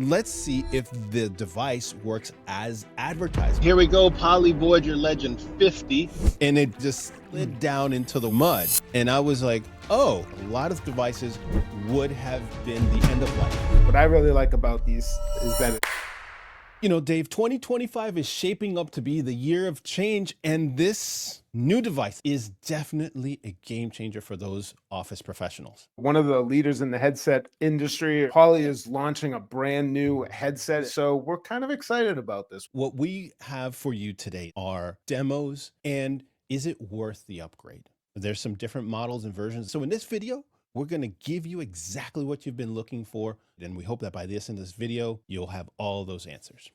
Let's see if the device works as advertised. Here we go, Poly Voyager Legend 50. And it just slid down into the mud. And I was like, oh, a lot of devices would have been the end of life. What I really like about these is that You know, Dave, 2025 is shaping up to be the year of change, and this new device is definitely a game changer for those office professionals. one of the leaders in the headset industry, Poly, is launching a brand new headset. So we're kind of excited about this. What we have for you today are demos, and is it worth the upgrade? There's some different models and versions. So in this video, we're going to give you exactly what you've been looking for. And we hope that by this end of this video, you'll have all those answers.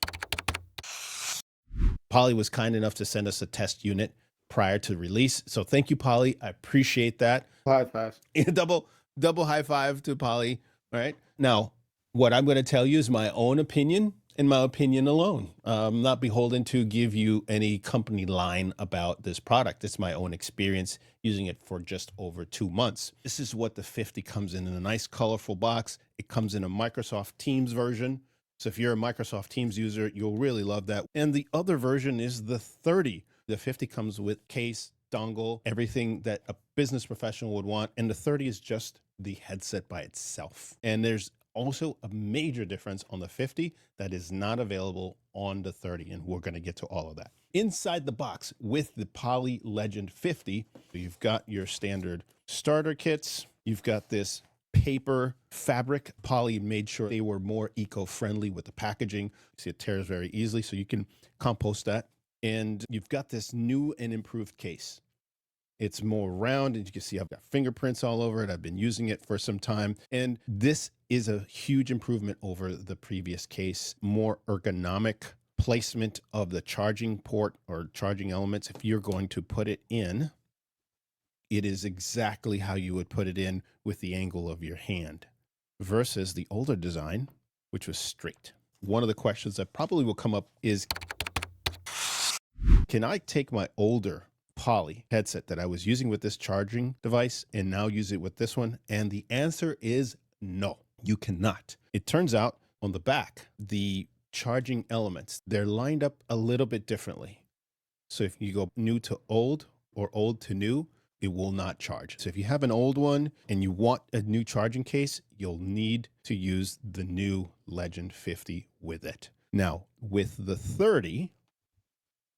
Poly was kind enough to send us a test unit prior to release. So thank you, Poly. I appreciate that. High five. double high five to Poly. All right. Now, what I'm going to tell you is my own opinion and my opinion alone. I'm not beholden to give you any company line about this product. It's my own experience using it for just over 2 months. This is what the 50 comes in a nice colorful box. It comes in a Microsoft Teams version. So if you're a Microsoft Teams user, you'll really love that. And the other version is the 30. The 50 comes with case, dongle, everything that a business professional would want. And the 30 is just the headset by itself. And there's also a major difference on the 50 that is not available on the 30, and we're going to get to all of that. Inside the box with the Poly Legend 50, you've got your standard starter kits. You've got this paper fabric. Poly made sure they were more eco-friendly with the packaging. You see it tears very easily, so you can compost that. And you've got this new and improved case. It's more round, and you can see I've got fingerprints all over it. I've been using it for some time, and this is a huge improvement over the previous case. More ergonomic placement of the charging port or charging elements. If you're going to put it in, it is exactly how you would put it in with the angle of your hand versus the older design, which was straight. One of the questions that probably will come up is, can I take my older Poly headset that I was using with this charging device and now use it with this one? And the answer is no, you cannot. It turns out on the back, the charging elements, they're lined up a little bit differently. So if you go new to old or old to new, it will not charge. So if you have an old one and you want a new charging case, you'll need to use the new Legend 50 with it. Now, with the 30,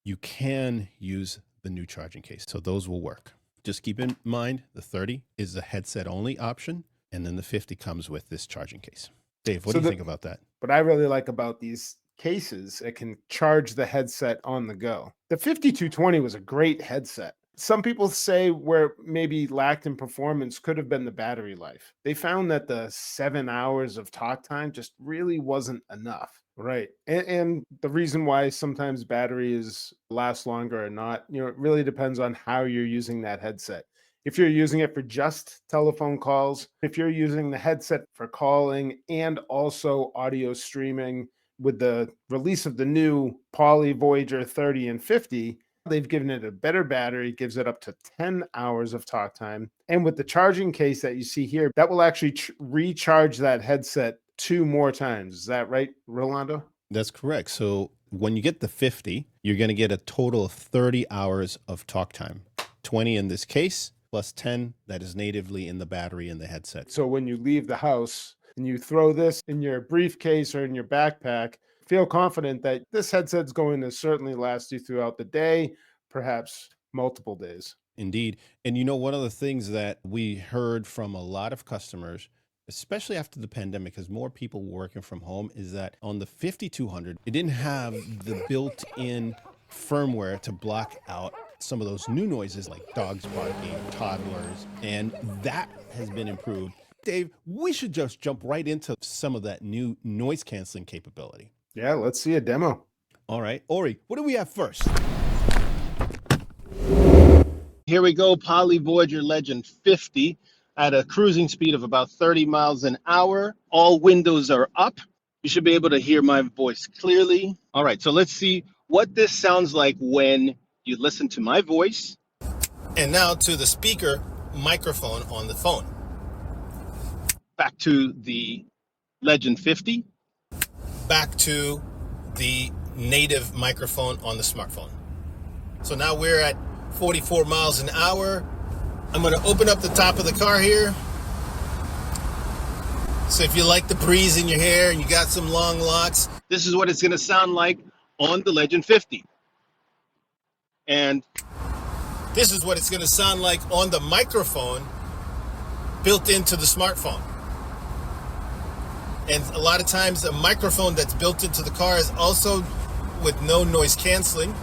you can use the new charging case. So those will work. Just keep in mind, the 30 is the headset only option. And then the 50 comes with this charging case. Dave, what do you think about that? What I really like about these cases, it can charge the headset on the go. The 5220 was a great headset. Some people say where maybe lacked in performance could have been the battery life. They found that the 7 hours of talk time just really wasn't enough. Right. And the reason why sometimes batteries last longer or not, it really depends on how you're using that headset. If you're using it for just telephone calls, if you're using the headset for calling and also audio streaming, with the release of the new Poly Voyager 30 and 50, they've given it a better battery, gives it up to 10 hours of talk time. And with the charging case that you see here, that will actually recharge that headset 2 more times. Is that right, Rolando? That's correct. So when you get the 50, you're going to get a total of 30 hours of talk time. 20 in this case, plus 10 that is natively in the battery in the headset. So when you leave the house and you throw this in your briefcase or in your backpack, feel confident that this headset's going to certainly last you throughout the day, perhaps multiple days. Indeed. And one of the things that we heard from a lot of customers, especially after the pandemic, as more people were working from home, is that on the 5200, it didn't have the built-in firmware to block out some of those new noises like dogs barking, toddlers, and that has been improved. Dave, we should just jump right into some of that new noise canceling capability. Yeah, let's see a demo. All right. Ori, what do we have first? Here we go, Poly Voyager Legend 50 at a cruising speed of about 30 miles an hour. All windows are up. You should be able to hear my voice clearly. All right, so let's see what this sounds like when you listen to my voice. And now to the speaker microphone on the phone. Back to the Legend 50. back to the native microphone on the smartphone. So now we're at 44 miles an hour. I'm going to open up the top of the car here. So if you like the breeze in your hair and you got some long locks, this is what it's going to sound like on the Legend 50. And this is what it's going to sound like on the microphone built into the smartphone. And a lot of times a microphone that's built into the car is also with no noise canceling,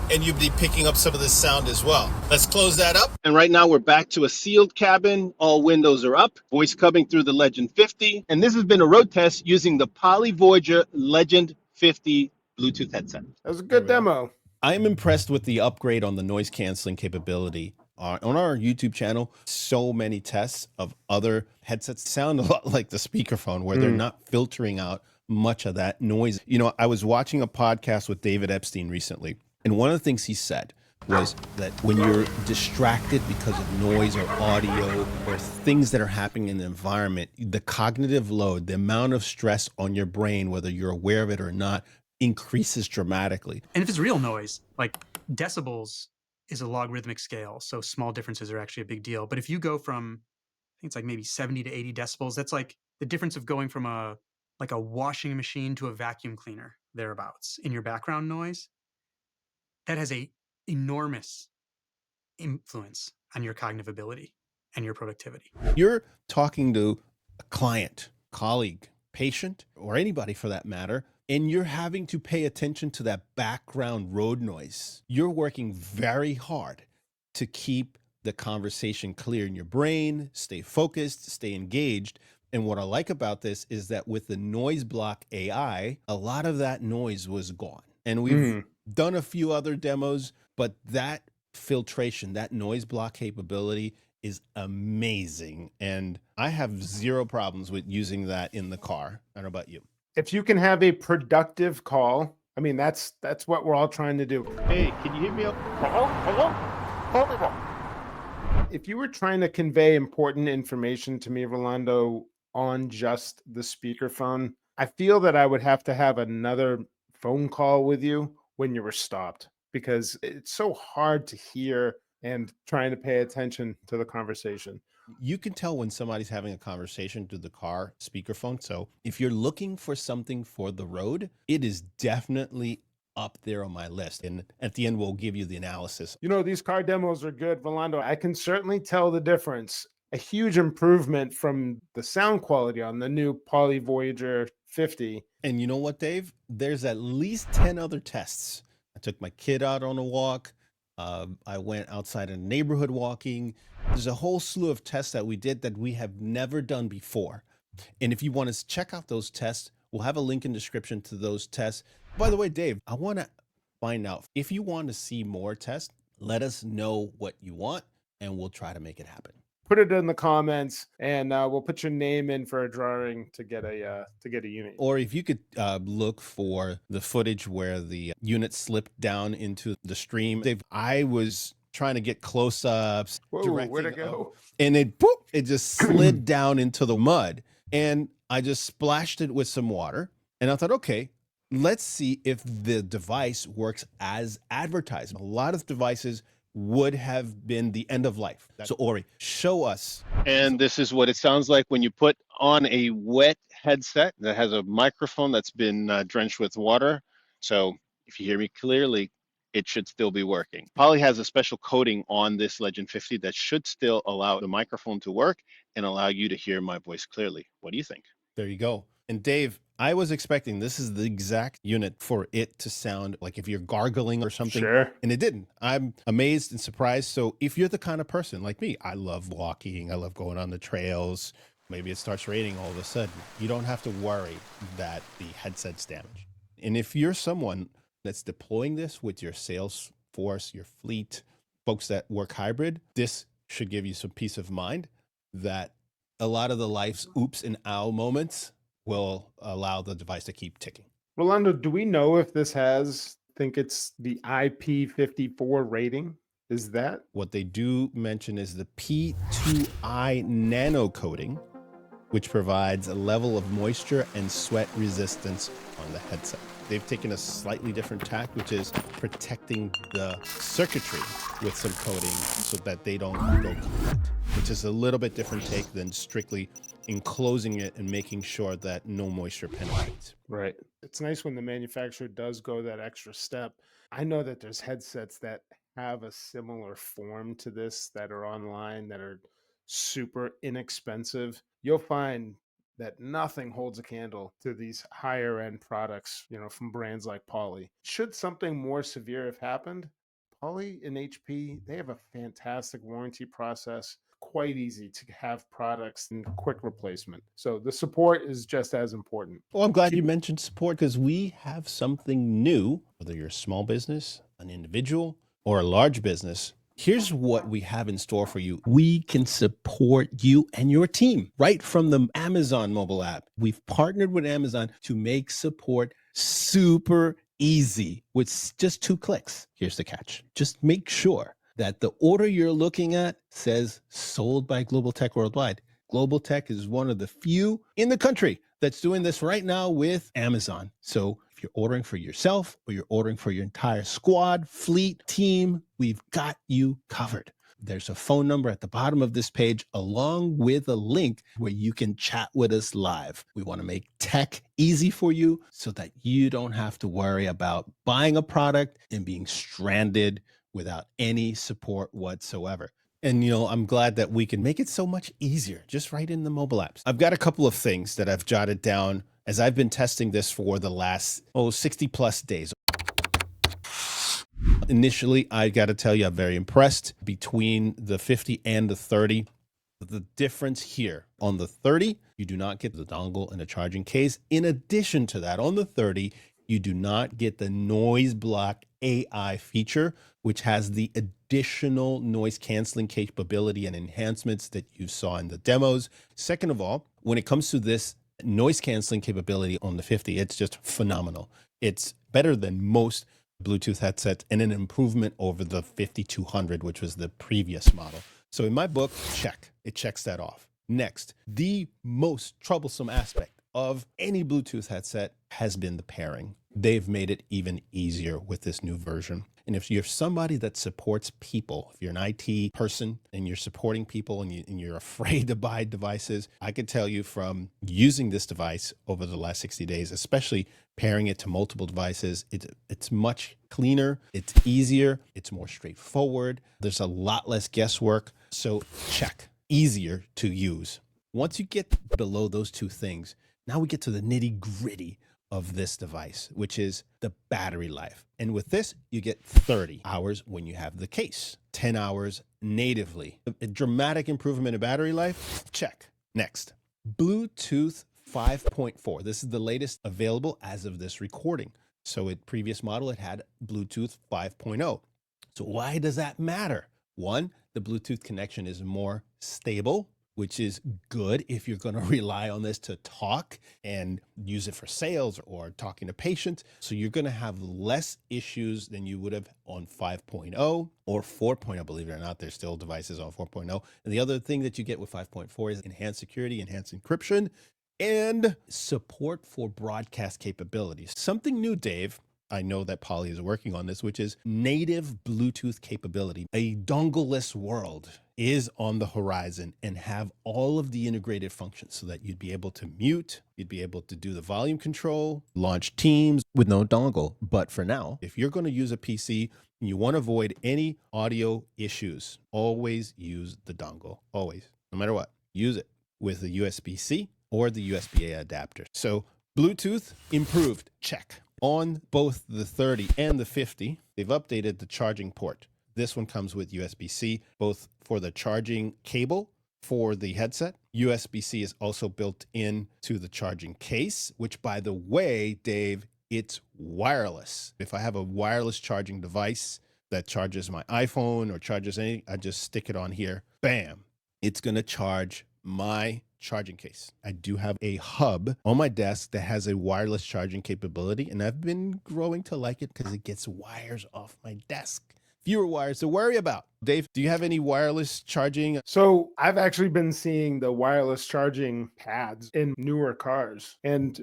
and you'd be picking up some of this sound as well. Let's close that up. And right now we're back to a sealed cabin. All windows are up. Voice coming through the Legend 50. And this has been a road test using the Poly Voyager Legend 50 Bluetooth headset. That was a good demo. I am impressed with the upgrade on the noise canceling capability. On our YouTube channel, so many tests of other headsets sound a lot like the speakerphone, where they're not filtering out much of that noise. You know, I was watching a podcast with David Epstein recently, and one of the things he said was that when you're distracted because of noise or audio or things that are happening in the environment, the cognitive load, the amount of stress on your brain, whether you're aware of it or not, increases dramatically. And if it's real noise, like decibels is a logarithmic scale, so small differences are actually a big deal. But if you go from, I think it's like maybe 70 to 80 decibels, that's like the difference of going from a washing machine to a vacuum cleaner, thereabouts, in your background noise. That has a enormous influence on your cognitive ability and your productivity. You're talking to a client, colleague, patient, or anybody for that matter, and you're having to pay attention to that background road noise. You're working very hard to keep the conversation clear in your brain, stay focused, stay engaged. And what I like about this is that with the noise block AI, a lot of that noise was gone. And we've done a few other demos, but that filtration, that noise block capability is amazing. And I have zero problems with using that in the car. I don't know about you. If you can have a productive call, I mean, that's what we're all trying to do. Hey, can you hear me? If you were trying to convey important information to me, Rolando, on just the speakerphone, I feel that I would have to have another phone call with you when you were stopped, because it's so hard to hear and trying to pay attention to the conversation. You can tell when somebody's having a conversation through the car speakerphone. So if you're looking for something for the road, it is definitely up there on my list. And at the end, we'll give you the analysis. You know, these car demos are good, Rolando. I can certainly tell the difference. A huge improvement from the sound quality on the new Poly Voyager 50. And you know what, Dave? There's at least 10 other tests. I took my kid out on a walk. I went outside in the neighborhood walking. There's a whole slew of tests that we did that we have never done before. And if you want to check out those tests, we'll have a link in the description to those tests. By the way, Dave, I want to find out if you want to see more tests, let us know what you want and we'll try to make it happen. Put it in the comments and we'll put your name in for a drawing to get a unit. Or if you could look for the footage where the unit slipped down into the stream. Dave, I was trying to get close-ups. Whoa, where'd it go? And it just slid down into the mud. And I just splashed it with some water. And I thought, okay, let's see if the device works as advertised. A lot of devices would have been the end of life. So Ori, show us. And this is what it sounds like when you put on a wet headset that has a microphone that's been drenched with water. So if you hear me clearly, it should still be working. Poly has a special coating on this Legend 50 that should still allow the microphone to work and allow you to hear my voice clearly. What do you think? There you go. And Dave, I was expecting this is the exact unit for it to sound like if you're gargling or something. Sure. And it didn't. I'm amazed and surprised. So if you're the kind of person like me, I love walking, I love going on the trails. Maybe it starts raining all of a sudden. You don't have to worry that the headset's damaged. And if you're someone that's deploying this with your sales force, your fleet, folks that work hybrid, this should give you some peace of mind that a lot of the life's oops and ow moments will allow the device to keep ticking. Rolando, do we know if this has, I think it's the IP54 rating? Is that? What they do mention is the P2I nano coating, which provides a level of moisture and sweat resistance on the headset. They've taken a slightly different tack, which is protecting the circuitry with some coating so that they don't go kaput, which is a little bit different take than strictly enclosing it and making sure that no moisture penetrates. Right. It's nice when the manufacturer does go that extra step. I know that there's headsets that have a similar form to this that are online that are super inexpensive. You'll find that nothing holds a candle to these higher end products, from brands like Poly. Should something more severe have happened, Poly and HP, they have a fantastic warranty process. Quite easy to have products and quick replacement. So the support is just as important. Well, I'm glad you mentioned support because we have something new, whether you're a small business, an individual, or a large business. Here's what we have in store for you. We can support you and your team right from the Amazon mobile app. We've partnered with Amazon to make support super easy with just 2 clicks. Here's the catch. Just make sure that the order you're looking at says sold by Global Tech Worldwide. Global Tech is one of the few in the country that's doing this right now with Amazon. So if you're ordering for yourself or you're ordering for your entire squad, fleet, team, we've got you covered. There's a phone number at the bottom of this page, along with a link where you can chat with us live. We want to make tech easy for you so that you don't have to worry about buying a product and being stranded without any support whatsoever. And, I'm glad that we can make it so much easier just right in the mobile apps. I've got a couple of things that I've jotted down as I've been testing this for the last 60 plus days. Initially, I got to tell you, I'm very impressed between the 50 and the 30. The difference here on the 30, you do not get the dongle and a charging case. In addition to that, on the 30, you do not get the noise block AI feature, which has the additional noise canceling capability and enhancements that you saw in the demos. Second of all, when it comes to this noise canceling capability on the 50, it's just phenomenal. It's better than most Bluetooth headsets and an improvement over the 5200, which was the previous model. So in my book, check. It checks that off. Next, the most troublesome aspect of any Bluetooth headset has been the pairing. They've made it even easier with this new version. And if you're somebody that supports people, if you're an IT person and you're supporting people and you're afraid to buy devices, I can tell you from using this device over the last 60 days, especially pairing it to multiple devices, it's much cleaner, it's easier, it's more straightforward. There's a lot less guesswork. So check, easier to use. Once you get below those 2 things, now we get to the nitty gritty of this device, which is the battery life. And with this, you get 30 hours when you have the case, 10 hours natively. A dramatic improvement in battery life, check. Next, Bluetooth 5.4. This is the latest available as of this recording. So at previous model, it had Bluetooth 5.0. So why does that matter? One, the Bluetooth connection is more stable, which is good if you're going to rely on this to talk and use it for sales or talking to patients. So you're going to have less issues than you would have on 5.0 or 4.0. Believe it or not, there's still devices on 4.0. And the other thing that you get with 5.4 is enhanced security, enhanced encryption, and support for broadcast capabilities. Something new, Dave. I know that Poly is working on this, which is native Bluetooth capability. A dongle-less world is on the horizon and have all of the integrated functions so that you'd be able to mute, you'd be able to do the volume control, launch Teams with no dongle. But for now, if you're going to use a PC and you want to avoid any audio issues, always use the dongle. Always, no matter what, use it with the USB-C or the USB-A adapter. So Bluetooth improved, check. On both the 30 and the 50, they've updated the charging port. This one comes with USB-C, both for the charging cable for the headset. USB-C is also built into the charging case, which, by the way, Dave, it's wireless. If I have a wireless charging device that charges my iPhone or charges anything, I just stick it on here. Bam, it's going to charge my charging case. I do have a hub on my desk that has a wireless charging capability, and I've been growing to like it because it gets wires off my desk. fewer wires to worry about. Dave, do you have any wireless charging? So I've actually been seeing the wireless charging pads in newer cars, and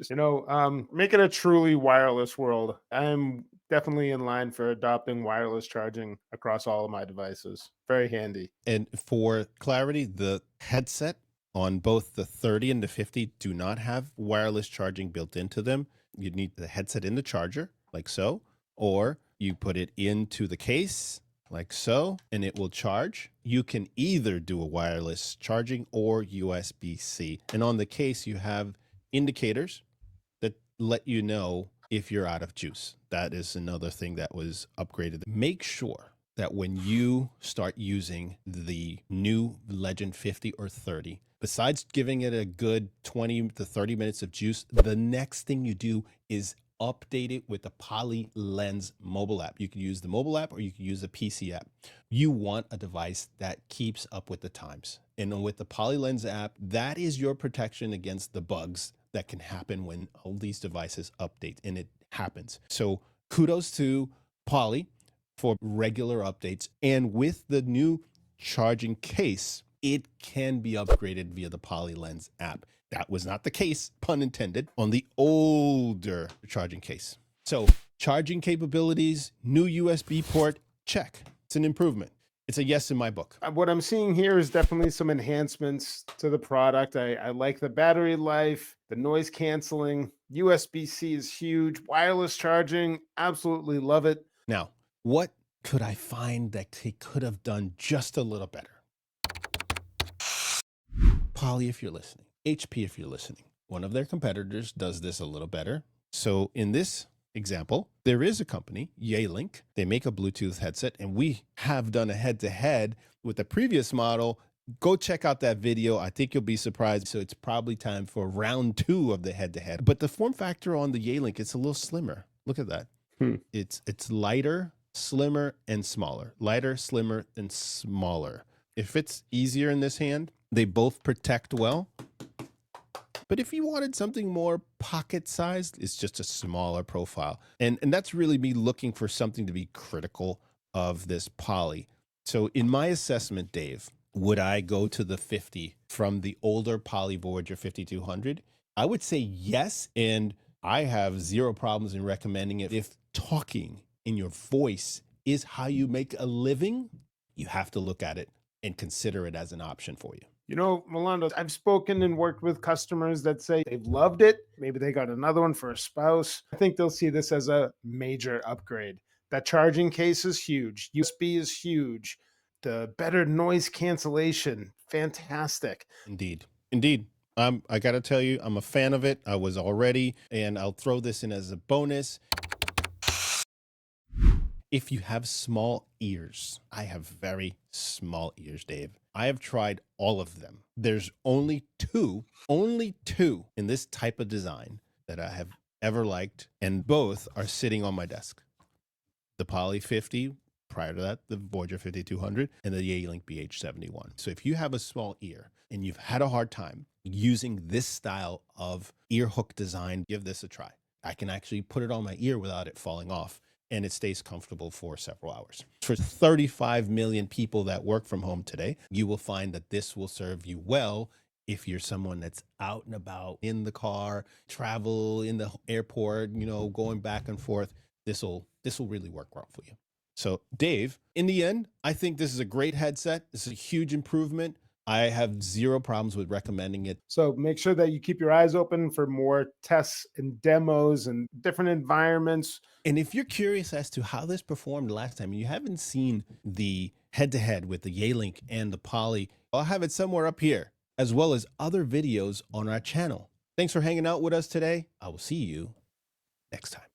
make it a truly wireless world. I'm definitely in line for adopting wireless charging across all of my devices. Very handy. And for clarity, the headset on both the 30 and the 50 do not have wireless charging built into them. You need the headset in the charger, like so, or you put it into the case, like so, and it will charge. You can either do a wireless charging or USB-C. And on the case, you have indicators that let you know if you're out of juice. That is another thing that was upgraded. Make sure that when you start using the new Legend 50 or 30, besides giving it a good 20 to 30 minutes of juice, the next thing you do is update it with the Poly Lens mobile app. You can use the mobile app or you can use the PC app. You want a device that keeps up with the times. And with the Poly Lens app, that is your protection against the bugs that can happen when all these devices update, and it happens. So kudos to Poly for regular updates. And with the new charging case, it can be upgraded via the Poly Lens app. That was not the case, pun intended, on the older charging case. So charging capabilities, new USB port, check. It's an improvement. It's a yes in my book. What I'm seeing here is definitely some enhancements to the product. I like the battery life, the noise canceling. USB-C is huge. Wireless charging, absolutely love it. Now, what could I find that they could have done just a little better? Poly, if you're listening, HP, if you're listening, one of their competitors does this a little better. So in this example, there is a company, Yealink. They make a Bluetooth headset, and we have done a head-to-head with the previous model. Go check out that video. I think you'll be surprised. So it's probably time for round 2 of the head-to-head. But the form factor on the Yealink, it's a little slimmer. Look at that. It's lighter, slimmer, and smaller. Lighter, slimmer, and smaller. It fits easier in this hand. They both protect well. But if you wanted something more pocket-sized, it's just a smaller profile. And that's really me looking for something to be critical of this Poly. So in my assessment, Dave, would I go to the 50 from the older Poly Voyager 5200? I would say yes, and I have zero problems in recommending it. If talking in your voice is how you make a living, you have to look at it and consider it as an option for you. You know, Rolando, I've spoken and worked with customers that say they've loved it. Maybe they got another one for a spouse. I think they'll see this as a major upgrade. That charging case is huge. USB is huge. The better noise cancellation, fantastic. Indeed. Indeed. I got to tell you, I'm a fan of it. I was already, and I'll throw this in as a bonus. If you have small ears, I have very small ears, Dave. I have tried all of them. There's only two in this type of design that I have ever liked, and both are sitting on my desk. The Poly 50, prior to that, the Voyager 5200, and the Yealink BH71. So if you have a small ear and you've had a hard time using this style of ear hook design, give this a try. I can actually put it on my ear without it falling off, and it stays comfortable for several hours. For 35 million people that work from home today, you will find that this will serve you well if you're someone that's out and about in the car, travel in the airport, going back and forth. This will really work well for you. So Dave, in the end, I think this is a great headset. This is a huge improvement. I have zero problems with recommending it. So make sure that you keep your eyes open for more tests and demos and different environments. And if you're curious as to how this performed last time, and you haven't seen the head-to-head with the Yealink and the Poly, I'll have it somewhere up here, as well as other videos on our channel. Thanks for hanging out with us today. I will see you next time.